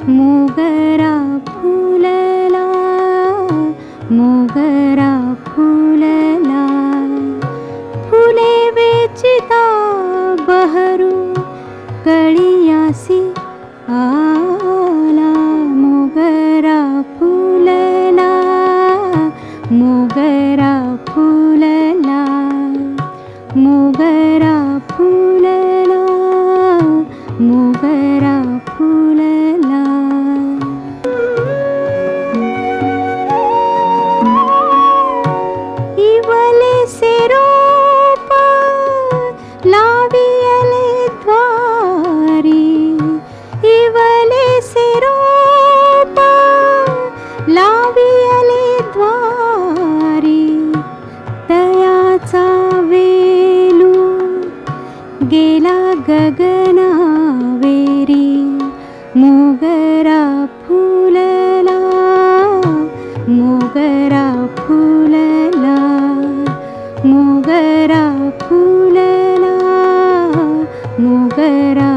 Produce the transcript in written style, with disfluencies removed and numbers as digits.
मोगरा फुलला, मोगरा फुलला, फुले वेचिता बहरू कळियासी आला. मोगरा फुलला, मोगरा फुलला, मोगरा फुलला, मोगरा फुलला. इवले से रोप लावियले द्वारी, इवले से रोप लावियले द्वारी. तयाचा वेलू गेला गगनावेरी. मोगरा फुलला, मोगरा फुलला, मोगरा फुलला, मोगरा